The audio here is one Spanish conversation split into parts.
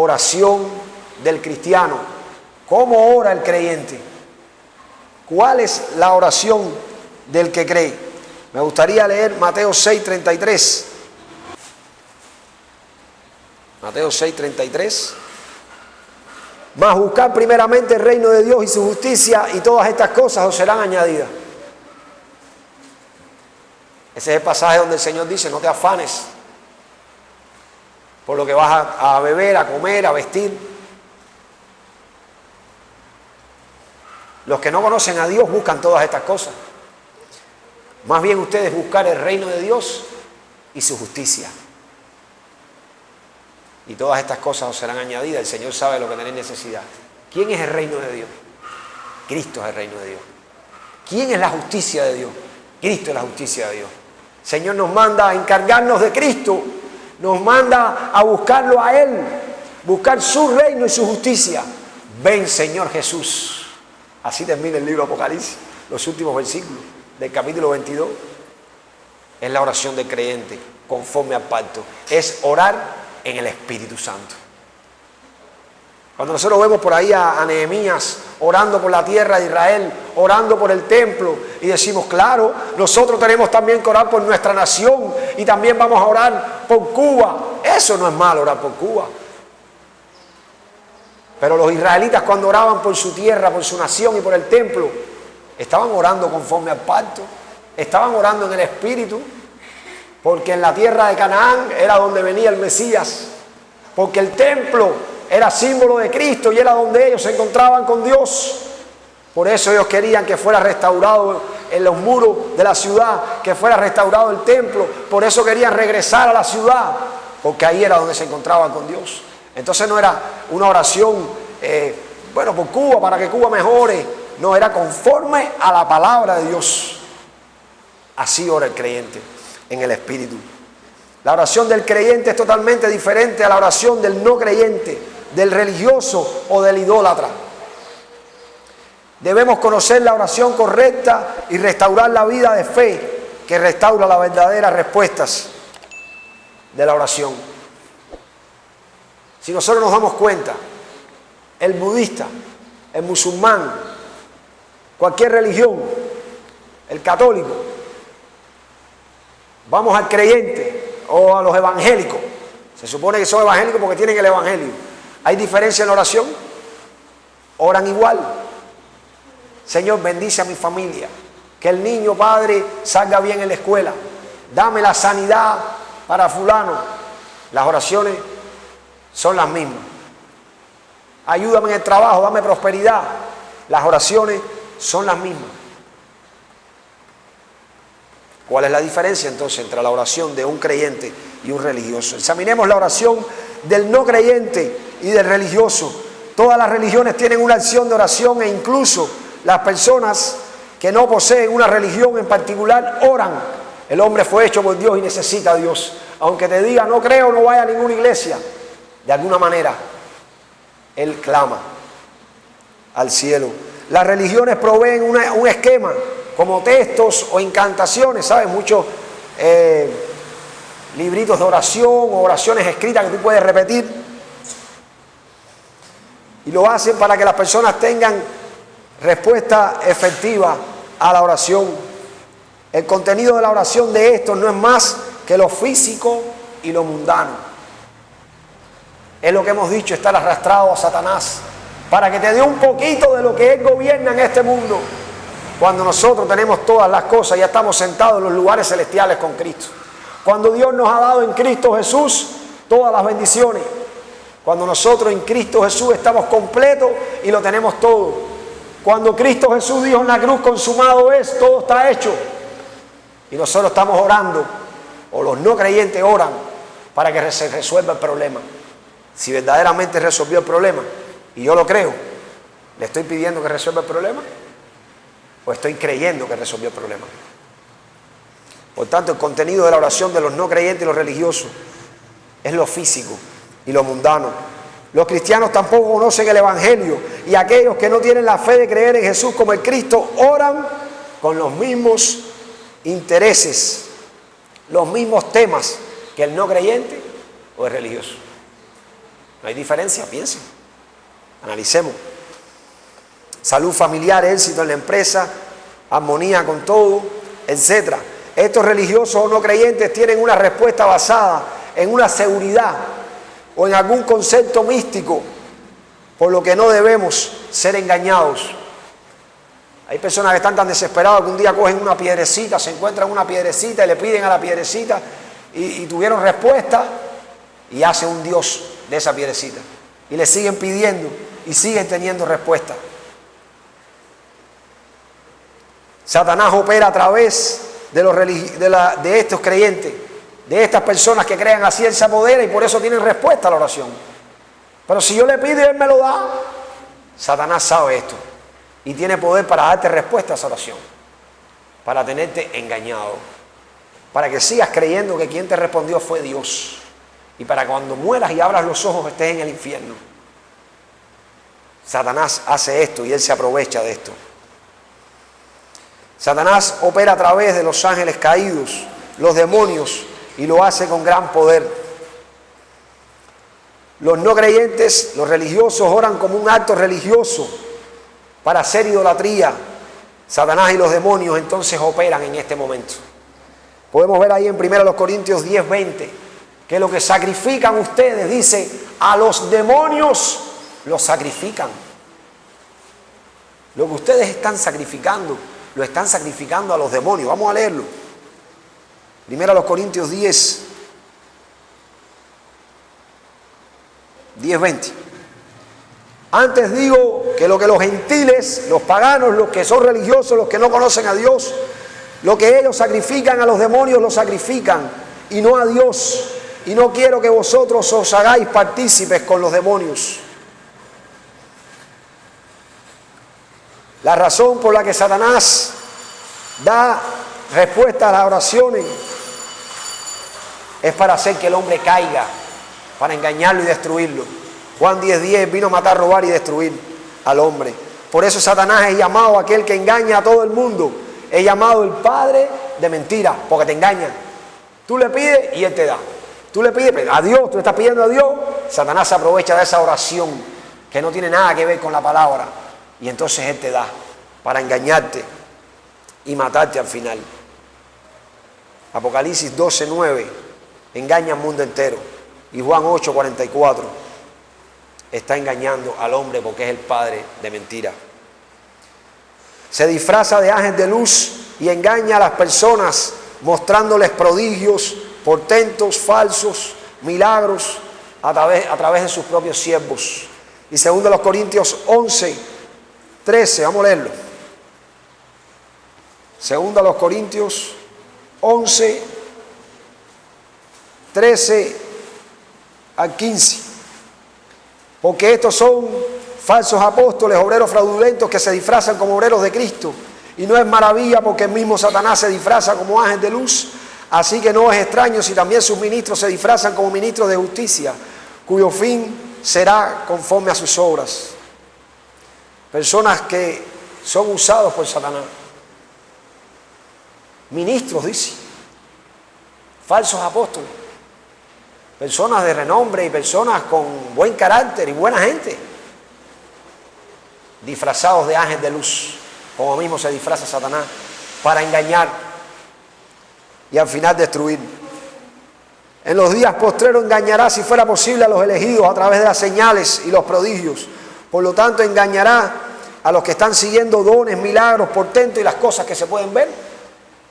oración del cristiano. ¿Cómo ora el creyente? ¿Cuál es la oración del que cree? Me gustaría leer Mateo 6:33. Mateo 6:33. Mas buscad primeramente el reino de Dios y su justicia, y todas estas cosas os serán añadidas. Ese es el pasaje donde el Señor dice: no te afanes por lo que vas a beber, a comer, a vestir. Los que no conocen a Dios buscan todas estas cosas. Más bien ustedes buscar el reino de Dios y su justicia. Y todas estas cosas os serán añadidas. El Señor sabe lo que tenéis necesidad. ¿Quién es el reino de Dios? Cristo es el reino de Dios. ¿Quién es la justicia de Dios? Cristo es la justicia de Dios. El Señor nos manda a encargarnos de Cristo. Nos manda a buscarlo a Él. Buscar su reino y su justicia. Ven, Señor Jesús. Así termina el libro de Apocalipsis. Los últimos versículos del capítulo 22. Es la oración del creyente conforme al pacto. Es orar en el Espíritu Santo. Cuando nosotros vemos por ahí a Nehemías orando por la tierra de Israel, orando por el templo, y decimos, claro, nosotros tenemos también que orar por nuestra nación y también vamos a orar por Cuba. Eso no es malo, orar por Cuba. Pero los israelitas, cuando oraban por su tierra, por su nación y por el templo, estaban orando conforme al pacto, estaban orando en el Espíritu, porque en la tierra de Canaán era donde venía el Mesías, porque el templo era símbolo de Cristo y era donde ellos se encontraban con Dios. Por eso ellos querían que fuera restaurado en los muros de la ciudad, que fuera restaurado el templo. Por eso querían regresar a la ciudad, porque ahí era donde se encontraban con Dios. Entonces no era una oración, por Cuba, para que Cuba mejore. No, era conforme a la palabra de Dios. Así ora el creyente en el Espíritu. La oración del creyente es totalmente diferente a la oración del no creyente, del religioso o del idólatra. Debemos conocer la oración correcta y restaurar la vida de fe que restaura las verdaderas respuestas de la oración. Si nosotros nos damos cuenta, el budista, el musulmán, cualquier religión, el católico, vamos al creyente o a los evangélicos. Se supone que son evangélicos porque tienen el evangelio. ¿Hay diferencia en la oración? Oran igual. Señor, bendice a mi familia. Que el niño, Padre, salga bien en la escuela. Dame la sanidad para fulano. Las oraciones son las mismas. Ayúdame en el trabajo, dame prosperidad. Las oraciones son las mismas. ¿Cuál es la diferencia entonces entre la oración de un creyente y un religioso? Examinemos la oración del no creyente y del religioso. Todas las religiones tienen una acción de oración e incluso las personas que no poseen una religión en particular oran. El hombre fue hecho por Dios y necesita a Dios. Aunque te diga no creo, no vaya a ninguna iglesia, de alguna manera él clama al cielo. Las religiones proveen un esquema como textos o incantaciones, ¿sabes? Muchos libritos de oración o oraciones escritas que tú puedes repetir. Y lo hacen para que las personas tengan respuesta efectiva a la oración. El contenido de la oración de estos no es más que lo físico y lo mundano. Es lo que hemos dicho, estar arrastrado a Satanás para que te dé un poquito de lo que él gobierna en este mundo. Cuando nosotros tenemos todas las cosas, ya estamos sentados en los lugares celestiales con Cristo. Cuando Dios nos ha dado en Cristo Jesús todas las bendiciones. Cuando nosotros en Cristo Jesús estamos completos y lo tenemos todo. Cuando Cristo Jesús dijo en la cruz, consumado es, todo está hecho. Y nosotros estamos orando, o los no creyentes oran, para que se resuelva el problema. Si verdaderamente resolvió el problema, y yo lo creo, ¿le estoy pidiendo que resuelva el problema? ¿O estoy creyendo que resolvió el problema? Por tanto, el contenido de la oración de los no creyentes y los religiosos es lo físico y lo mundano. Los cristianos tampoco conocen el evangelio, y aquellos que no tienen la fe de creer en Jesús como el Cristo oran con los mismos intereses, los mismos temas que el no creyente o el religioso. No hay diferencia, piensen, analicemos. Salud familiar, éxito en la empresa, armonía con todo, etc. Estos religiosos o no creyentes tienen una respuesta basada en una seguridad o en algún concepto místico, por lo que no debemos ser engañados. Hay personas que están tan desesperadas que un día cogen una piedrecita, se encuentran una piedrecita y le piden a la piedrecita y tuvieron respuesta y hace un Dios de esa piedrecita. Y le siguen pidiendo y siguen teniendo respuesta. Satanás opera a través de estos creyentes, de estas personas que crean así, él se apodera y por eso tienen respuesta a la oración. Pero si yo le pido y él me lo da, Satanás sabe esto y tiene poder para darte respuesta a esa oración, para tenerte engañado, para que sigas creyendo que quien te respondió fue Dios y para que cuando mueras y abras los ojos estés en el infierno. Satanás hace esto y él se aprovecha de esto. Satanás opera a través de los ángeles caídos, los demonios, y lo hace con gran poder. Los no creyentes, los religiosos, oran como un acto religioso para hacer idolatría. Satanás y los demonios entonces operan en este momento. Podemos ver ahí en 1 Corintios 10:20 que lo que sacrifican ustedes, dice, a los demonios los sacrifican. Lo que ustedes están sacrificando, lo están sacrificando a los demonios. Vamos a leerlo. 1 Corintios 10:20. Antes digo que lo que los gentiles, los paganos, los que son religiosos, los que no conocen a Dios, lo que ellos sacrifican a los demonios lo sacrifican y no a Dios. Y no quiero que vosotros os hagáis partícipes con los demonios. La razón por la que Satanás da respuesta a las oraciones es para hacer que el hombre caiga, para engañarlo y destruirlo. Juan 10:10 vino a matar, robar y destruir al hombre. Por eso Satanás es llamado aquel que engaña a todo el mundo. Es llamado el padre de mentiras, porque te engaña. Tú le pides y él te da. Tú le pides a Dios, tú estás pidiendo a Dios. Satanás se aprovecha de esa oración que no tiene nada que ver con la palabra. Y entonces él te da para engañarte y matarte al final. Apocalipsis 12:9 engaña al mundo entero. Y Juan 8:44 está engañando al hombre porque es el padre de mentiras. Se disfraza de ángel de luz y engaña a las personas mostrándoles prodigios, portentos falsos, milagros a través de sus propios siervos. Y 2 Corintios 11:13, vamos a leerlo. 2 Corintios 11:13 al 15. Porque estos son falsos apóstoles, obreros fraudulentos que se disfrazan como obreros de Cristo. Y no es maravilla porque el mismo Satanás se disfraza como ángel de luz. Así que no es extraño si también sus ministros se disfrazan como ministros de justicia, cuyo fin será conforme a sus obras. Personas que son usados por Satanás. Ministros, dice. Falsos apóstoles. Personas de renombre y personas con buen carácter y buena gente. Disfrazados de ángel de luz, como mismo se disfraza Satanás, para engañar y al final destruir. En los días postreros engañará, si fuera posible, a los elegidos a través de las señales y los prodigios. Por lo tanto, engañará a los que están siguiendo dones, milagros, portentos y las cosas que se pueden ver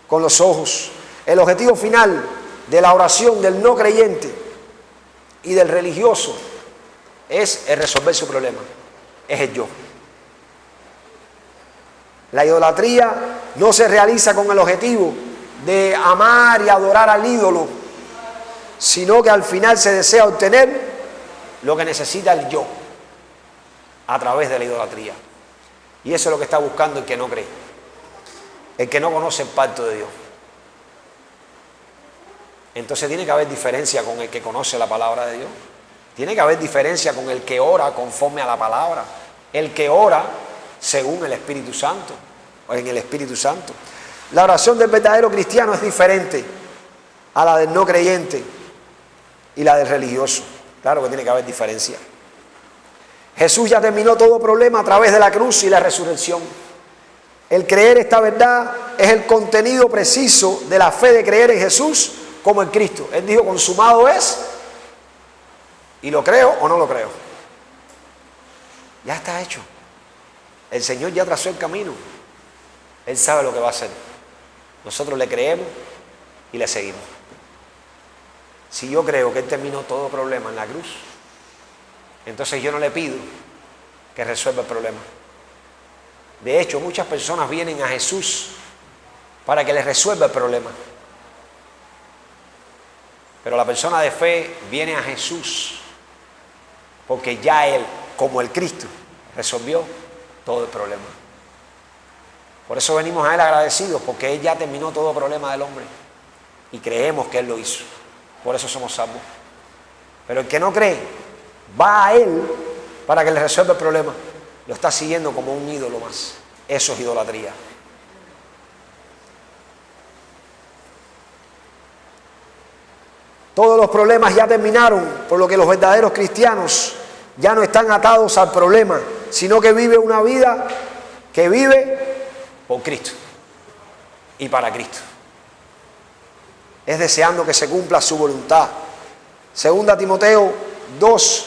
con los ojos. El objetivo final de la oración del no creyente y del religioso es el resolver su problema, es el yo. La idolatría no se realiza con el objetivo de amar y adorar al ídolo, sino que al final se desea obtener lo que necesita el yo a través de la idolatría. Y eso es lo que está buscando el que no cree, el que no conoce el pacto de Dios. Entonces tiene que haber diferencia con el que conoce la palabra de Dios. Tiene que haber diferencia con el que ora conforme a la palabra, el que ora según el Espíritu Santo o en el Espíritu Santo. La oración del verdadero cristiano es diferente a la del no creyente y la del religioso. Claro que tiene que haber diferencia. Jesús ya terminó todo problema a través de la cruz y la resurrección. El creer esta verdad es el contenido preciso de la fe de creer en Jesús como en Cristo. Él dijo, consumado es, y lo creo o no lo creo. Ya está hecho. El Señor ya trazó el camino. Él sabe lo que va a hacer. Nosotros le creemos y le seguimos. Si yo creo que Él terminó todo problema en la cruz, entonces yo no le pido que resuelva el problema. De hecho, muchas personas vienen a Jesús para que les resuelva el problema. Pero la persona de fe viene a Jesús porque ya Él, como el Cristo, resolvió todo el problema. Por eso venimos a Él agradecidos, porque Él ya terminó todo problema del hombre y creemos que Él lo hizo. Por eso somos salvos. Pero el que no cree va a Él para que le resuelva el problema. Lo está siguiendo como un ídolo más. Eso es idolatría. Todos los problemas ya terminaron, por lo que los verdaderos cristianos ya no están atados al problema, sino que vive una vida que vive por Cristo y para Cristo. Es deseando que se cumpla su voluntad. Segunda Timoteo 2.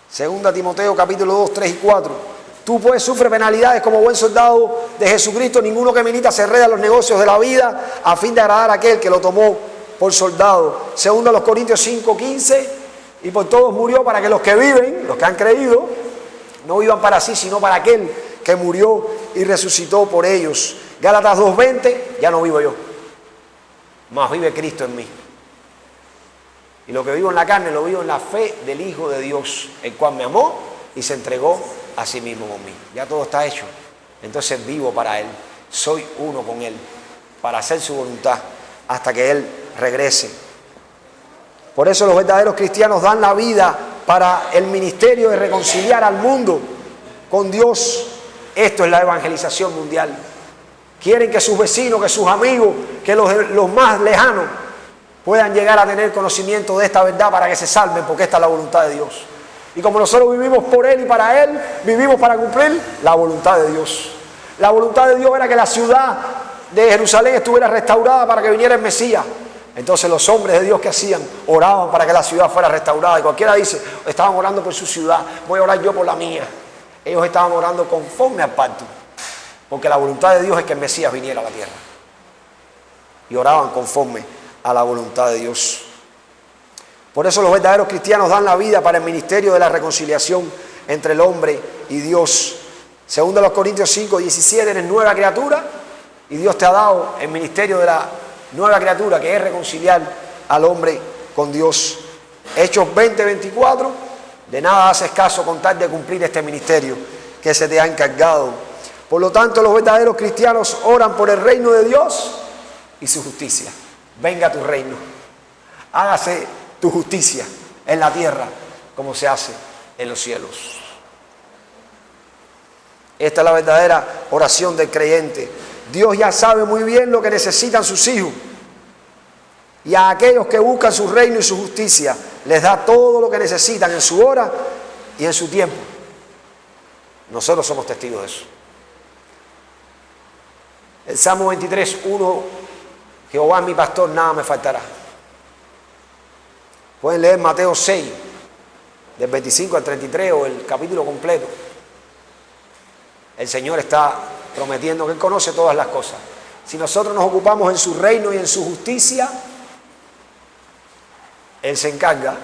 Segunda Timoteo capítulo 2, 3 y 4. Tú pues sufre penalidades como buen soldado de Jesucristo. Ninguno que milita se enreda en los negocios de la vida a fin de agradar a aquel que lo tomó por soldado. Segunda los Corintios 5, 15. Y por todos murió para que los que viven, los que han creído, no vivan para sí, sino para aquel que murió y resucitó por ellos. Gálatas 2:20, ya no vivo yo, mas vive Cristo en mí. Y lo que vivo en la carne, lo vivo en la fe del Hijo de Dios, el cual me amó y se entregó a sí mismo por mí. Ya todo está hecho. Entonces vivo para Él, soy uno con Él, para hacer su voluntad hasta que Él regrese. Por eso los verdaderos cristianos dan la vida para el ministerio de reconciliar al mundo con Dios. Esto es la evangelización mundial. Quieren que sus vecinos, que sus amigos, que los más lejanos puedan llegar a tener conocimiento de esta verdad para que se salven, porque esta es la voluntad de Dios. Y como nosotros vivimos por Él y para Él, vivimos para cumplir la voluntad de Dios. La voluntad de Dios era que la ciudad de Jerusalén estuviera restaurada para que viniera el Mesías. Entonces los hombres de Dios, ¿qué hacían? Oraban para que la ciudad fuera restaurada. Y cualquiera dice, estaban orando por su ciudad, voy a orar yo por la mía. Ellos estaban orando conforme al pacto, porque la voluntad de Dios es que el Mesías viniera a la tierra. Y oraban conforme a la voluntad de Dios. Por eso los verdaderos cristianos dan la vida para el ministerio de la reconciliación entre el hombre y Dios. Segundo los Corintios 5, 17, eres nueva criatura y Dios te ha dado el ministerio de la nueva criatura, que es reconciliar al hombre con Dios. Hechos 20, 24, de nada haces caso con tal de cumplir este ministerio que se te ha encargado. Por lo tanto, los verdaderos cristianos oran por el reino de Dios y su justicia. Venga tu reino, hágase tu justicia en la tierra como se hace en los cielos. Esta es la verdadera oración del creyente. Dios ya sabe muy bien lo que necesitan sus hijos, y a aquellos que buscan su reino y su justicia les da todo lo que necesitan en su hora y en su tiempo. Nosotros somos testigos de eso. El Salmo 23, 1, Jehová es mi pastor, nada me faltará. Pueden leer Mateo 6, del 25 al 33, o el capítulo completo. El Señor está prometiendo que Él conoce todas las cosas. Si nosotros nos ocupamos en su reino y en su justicia, Él se encarga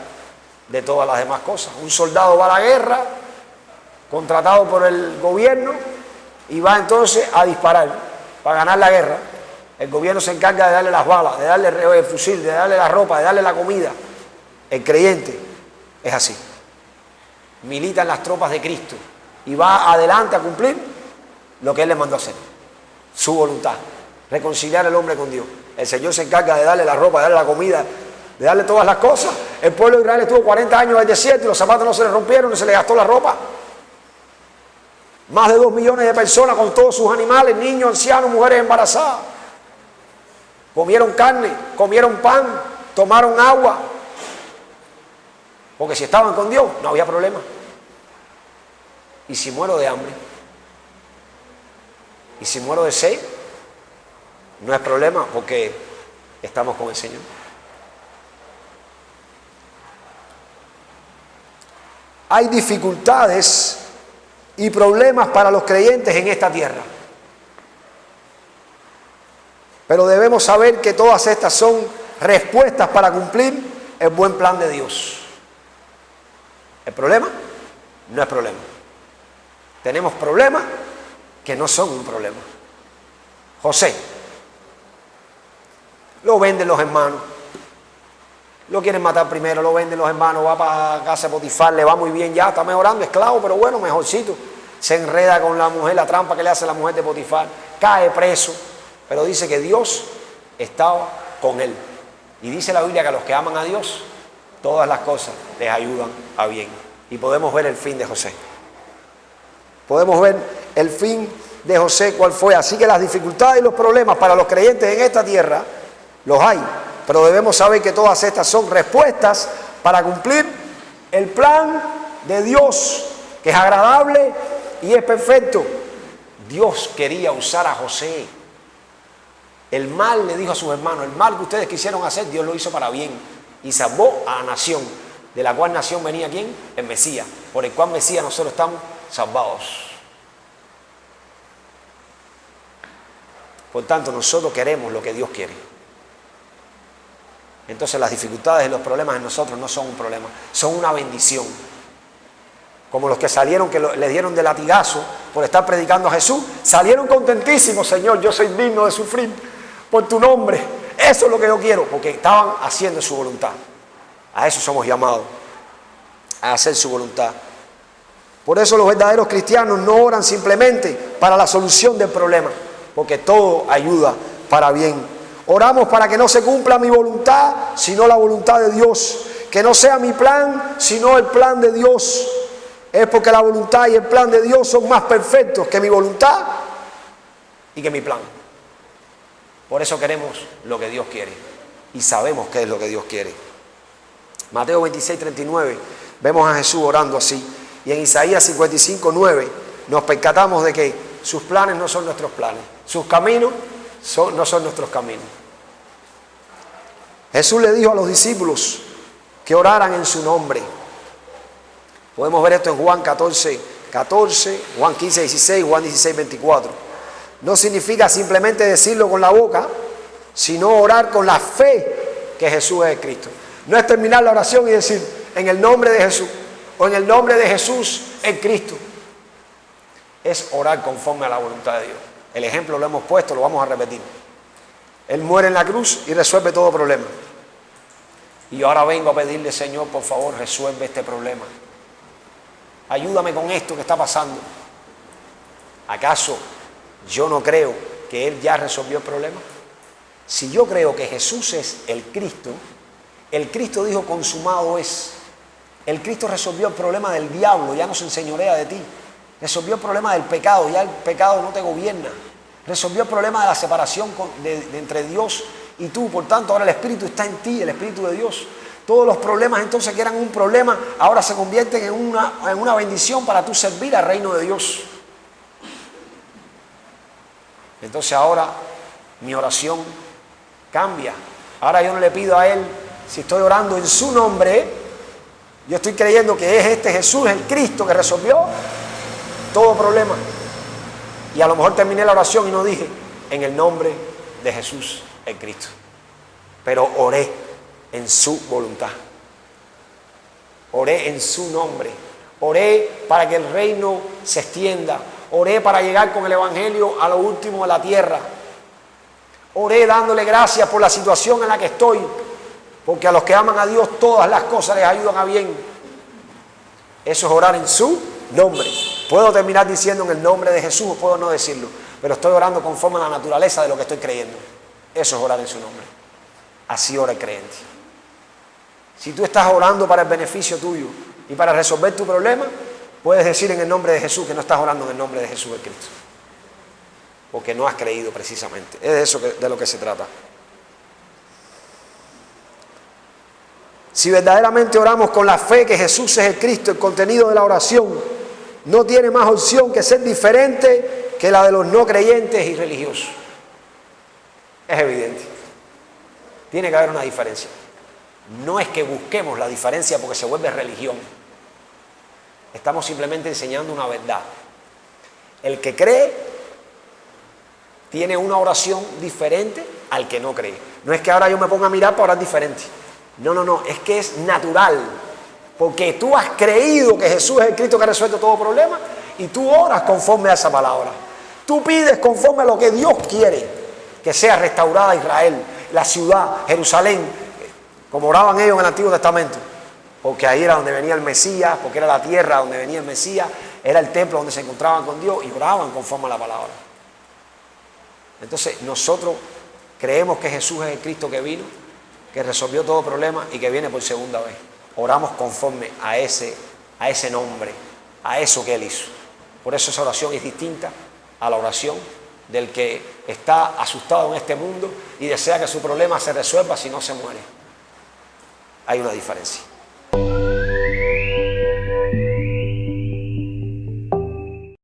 de todas las demás cosas. Un soldado va a la guerra, contratado por el gobierno, y va entonces a disparar para ganar la guerra. El gobierno se encarga de darle las balas, de darle el fusil, de darle la ropa, de darle la comida. El creyente es así. Milita en las tropas de Cristo y va adelante a cumplir lo que Él le mandó a hacer. Su voluntad, reconciliar al hombre con Dios. El Señor se encarga de darle la ropa, de darle la comida, de darle todas las cosas. El pueblo de Israel estuvo 40 años en el desierto y los zapatos no se le rompieron, no se le gastó la ropa. Más de 2 millones de personas con todos sus animales, niños, ancianos, mujeres embarazadas. Comieron carne, comieron pan, tomaron agua, porque si estaban con Dios no había problema. ¿Y si muero de hambre? ¿Y si muero de sed? No es problema, porque estamos con el Señor. Hay dificultades y problemas para los creyentes en esta tierra. Pero debemos saber que todas estas son respuestas para cumplir el buen plan de Dios. ¿El problema? No es problema. Tenemos problemas que no son un problema. José, lo venden los hermanos, lo quieren matar primero, lo venden los hermanos, va para casa de Potifar, le va muy bien ya, está mejorando, esclavo, pero bueno, mejorcito. Se enreda con la mujer, la trampa que le hace la mujer de Potifar, cae preso, pero dice que Dios estaba con él. Y dice la Biblia que a los que aman a Dios, todas las cosas les ayudan a bien. Y podemos ver el fin de José. Podemos ver el fin de José, cuál fue. Así que las dificultades y los problemas para los creyentes en esta tierra, los hay. Pero debemos saber que todas estas son respuestas para cumplir el plan de Dios, que es agradable y es perfecto. Dios quería usar a José. El mal, le dijo a sus hermanos, el mal que ustedes quisieron hacer, Dios lo hizo para bien. Y salvó a la nación, de la cual nación venía ¿quién? El Mesías, por el cual Mesías nosotros estamos salvados. Por tanto, nosotros queremos lo que Dios quiere. Entonces las dificultades y los problemas en nosotros no son un problema, son una bendición. Como los que salieron, que les dieron de latigazo por estar predicando a Jesús, salieron contentísimos. Señor, yo soy digno de sufrir por tu nombre. Eso es lo que yo quiero, porque estaban haciendo su voluntad. A eso somos llamados, a hacer su voluntad. Por eso los verdaderos cristianos no oran simplemente para la solución del problema, porque todo ayuda para bien. Oramos para que no se cumpla mi voluntad, sino la voluntad de Dios. Que no sea mi plan, sino el plan de Dios. Es porque la voluntad y el plan de Dios son más perfectos que mi voluntad y que mi plan. Por eso queremos lo que Dios quiere. Y sabemos qué es lo que Dios quiere. Mateo 26, 39, vemos a Jesús orando así. Y en Isaías 55, 9, nos percatamos de que sus planes no son nuestros planes. Sus caminos no son nuestros caminos. Jesús le dijo a los discípulos que oraran en su nombre. Podemos ver esto en Juan 14, 14, Juan 15, 16, Juan 16, 24. No significa simplemente decirlo con la boca, sino orar con la fe que Jesús es el Cristo. No es terminar la oración y decir en el nombre de Jesús o en el nombre de Jesús el Cristo. Es orar conforme a la voluntad de Dios. El ejemplo lo hemos puesto, lo vamos a repetir. Él muere en la cruz y resuelve todo problema. Y yo ahora vengo a pedirle, Señor, por favor, resuelve este problema. Ayúdame con esto que está pasando. ¿Acaso yo no creo que Él ya resolvió el problema? Si yo creo que Jesús es el Cristo dijo consumado es. El Cristo resolvió el problema del diablo, ya no se enseñorea de ti. Resolvió el problema del pecado, ya el pecado no te gobierna. Resolvió el problema de la separación entre Dios y tú. Por tanto, ahora el Espíritu está en ti, el Espíritu de Dios. Todos los problemas entonces que eran un problema, ahora se convierten en una bendición para tú servir al reino de Dios. Entonces ahora mi oración cambia. Ahora yo no le pido a Él, si estoy orando en su nombre, yo estoy creyendo que es este Jesús, el Cristo, que resolvió todo problema. Y a lo mejor terminé la oración y no dije en el nombre de Jesús, el Cristo. Pero oré en su voluntad. Oré en su nombre. Oré para que el reino se extienda. Oré para llegar con el Evangelio a lo último de la tierra. Oré dándole gracias por la situación en la que estoy. Porque a los que aman a Dios todas las cosas les ayudan a bien. Eso es orar en su nombre. Puedo terminar diciendo en el nombre de Jesús o puedo no decirlo. Pero estoy orando conforme a la naturaleza de lo que estoy creyendo. Eso es orar en su nombre. Así ora el creyente. Si tú estás orando para el beneficio tuyo y para resolver tu problema, puedes decir en el nombre de Jesús que no estás orando en el nombre de Jesús el Cristo. Porque no has creído precisamente. Es de eso de lo que se trata. Si verdaderamente oramos con la fe que Jesús es el Cristo, el contenido de la oración no tiene más opción que ser diferente que la de los no creyentes y religiosos. Es evidente. Tiene que haber una diferencia. No es que busquemos la diferencia porque se vuelve religión. Estamos simplemente enseñando una verdad. El que cree tiene una oración diferente al que no cree. No es que ahora yo me ponga a mirar para orar diferente. No, es que es natural. Porque tú has creído que Jesús es el Cristo que ha resuelto todo problema y tú oras conforme a esa palabra. Tú pides conforme a lo que Dios quiere, que sea restaurada Israel, la ciudad, Jerusalén, como oraban ellos en el Antiguo Testamento. Porque ahí era donde venía el Mesías, porque era la tierra donde venía el Mesías, era el templo donde se encontraban con Dios y oraban conforme a la palabra. Entonces nosotros creemos que Jesús es el Cristo que vino, que resolvió todo problema y que viene por segunda vez. Oramos conforme a ese nombre, a eso que Él hizo. Por eso esa oración es distinta a la oración del que está asustado en este mundo y desea que su problema se resuelva si no se muere. Hay una diferencia.